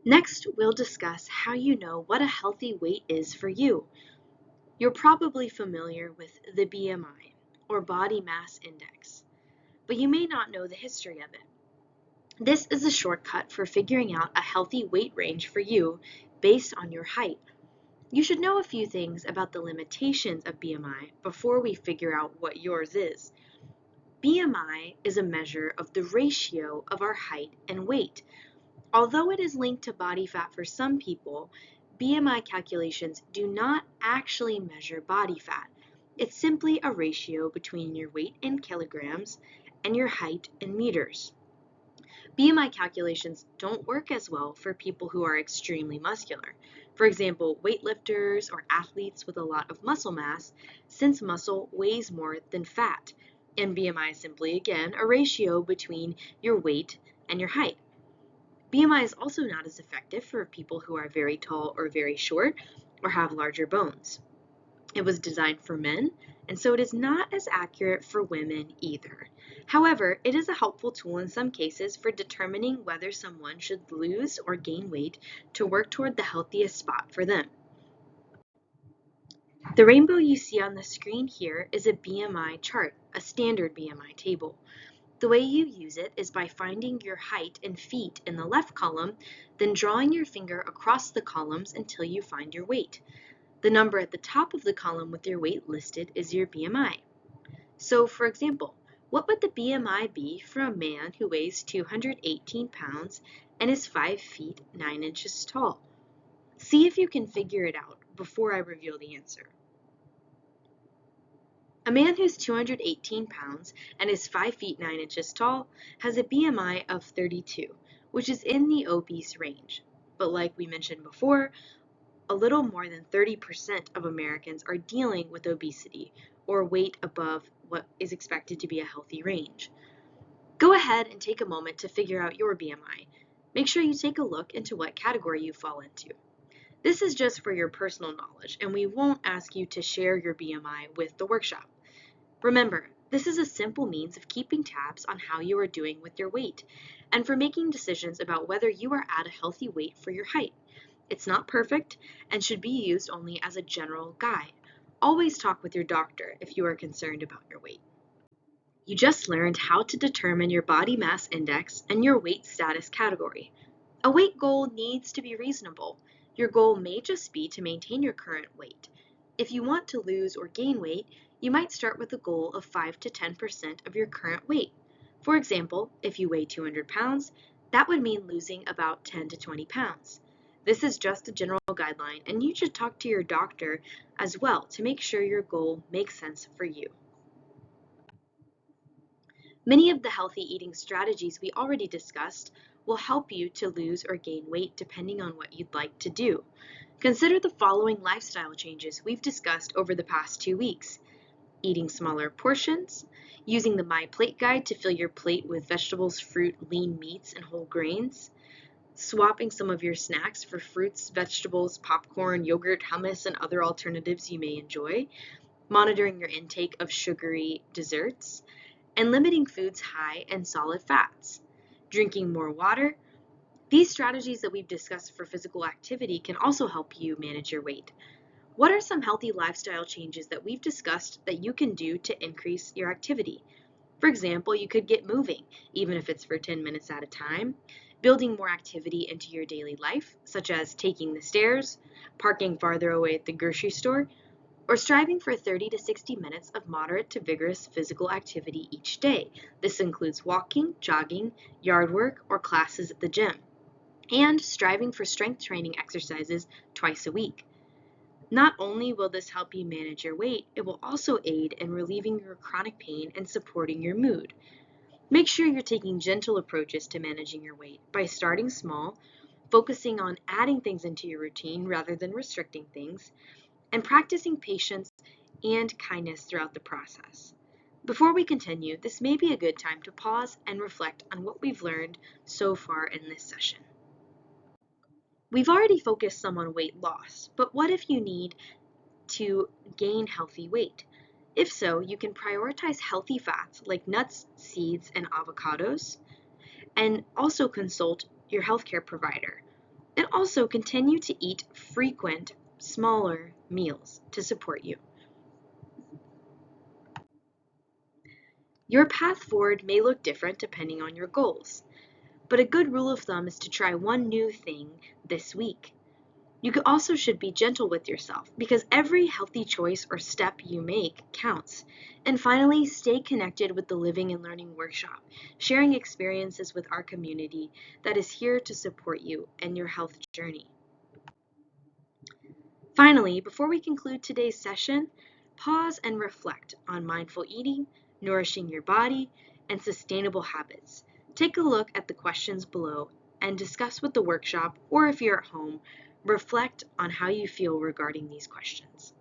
Next, we'll discuss how you know what a healthy weight is for you. You're probably familiar with the BMI, or body mass index, but you may not know the history of it. This is a shortcut for figuring out a healthy weight range for you based on your height. You should know a few things about the limitations of BMI before we figure out what yours is. BMI is a measure of the ratio of our height and weight. Although it is linked to body fat for some people, BMI calculations do not actually measure body fat. It's simply a ratio between your weight in kilograms and your height in meters. BMI calculations don't work as well for people who are extremely muscular. For example, weightlifters or athletes with a lot of muscle mass, since muscle weighs more than fat. And BMI is simply, again, a ratio between your weight and your height. BMI is also not as effective for people who are very tall or very short or have larger bones. It was designed for men, and so it is not as accurate for women either. However, it is a helpful tool in some cases for determining whether someone should lose or gain weight to work toward the healthiest spot for them. The rainbow you see on the screen here is a BMI chart, a standard BMI table. The way you use it is by finding your height in feet in the left column, then drawing your finger across the columns until you find your weight. The number at the top of the column with your weight listed is your BMI. So, for example, what would the BMI be for a man who weighs 218 pounds and is 5 feet 9 inches tall? See if you can figure it out before I reveal the answer. A man who's 218 pounds and is 5 feet 9 inches tall has a BMI of 32, which is in the obese range. But like we mentioned before, a little more than 30% of Americans are dealing with obesity or weight above what is expected to be a healthy range. Go ahead and take a moment to figure out your BMI. Make sure you take a look into what category you fall into. This is just for your personal knowledge, and we won't ask you to share your BMI with the workshop. Remember, this is a simple means of keeping tabs on how you are doing with your weight and for making decisions about whether you are at a healthy weight for your height. It's not perfect and should be used only as a general guide. Always talk with your doctor if you are concerned about your weight. You just learned how to determine your body mass index and your weight status category. A weight goal needs to be reasonable. Your goal may just be to maintain your current weight. If you want to lose or gain weight, you might start with a goal of 5 to 10% of your current weight. For example, if you weigh 200 pounds, that would mean losing about 10 to 20 pounds. This is just a general guideline, and you should talk to your doctor as well to make sure your goal makes sense for you. Many of the healthy eating strategies we already discussed will help you to lose or gain weight depending on what you'd like to do. Consider the following lifestyle changes we've discussed over the past 2 weeks. Eating smaller portions, using the My Plate guide to fill your plate with vegetables, fruit, lean meats, and whole grains, swapping some of your snacks for fruits, vegetables, popcorn, yogurt, hummus, and other alternatives you may enjoy, monitoring your intake of sugary desserts, and limiting foods high in solid fats. Drinking more water. These strategies that we've discussed for physical activity can also help you manage your weight. What are some healthy lifestyle changes that we've discussed that you can do to increase your activity? For example, you could get moving, even if it's for 10 minutes at a time, building more activity into your daily life, such as taking the stairs, parking farther away at the grocery store, or striving for 30 to 60 minutes of moderate to vigorous physical activity each day. This includes walking, jogging, yard work, or classes at the gym, and striving for strength training exercises twice a week. Not only will this help you manage your weight, it will also aid in relieving your chronic pain and supporting your mood. Make sure you're taking gentle approaches to managing your weight by starting small, focusing on adding things into your routine rather than restricting things, and practicing patience and kindness throughout the process. Before we continue, this may be a good time to pause and reflect on what we've learned so far in this session. We've already focused some on weight loss, but what if you need to gain healthy weight? If so, you can prioritize healthy fats like nuts, seeds, and avocados, and also consult your healthcare provider. also continue to eat frequent, smaller meals to support you. Your path forward may look different depending on your goals, but a good rule of thumb is to try one new thing this week. You also should be gentle with yourself because every healthy choice or step you make counts. And finally, stay connected with the Living and Learning Workshop, sharing experiences with our community that is here to support you and your health journey. Finally, before we conclude today's session, pause and reflect on mindful eating, nourishing your body, and sustainable habits. Take a look at the questions below and discuss with the workshop, or if you're at home, reflect on how you feel regarding these questions.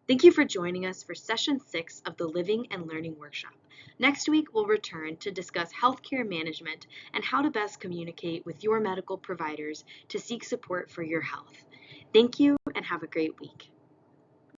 Thank you for joining us for Session 6 of the Living and Learning Workshop. Next week, we'll return to discuss healthcare management and how to best communicate with your medical providers to seek support for your health. Thank you and have a great week.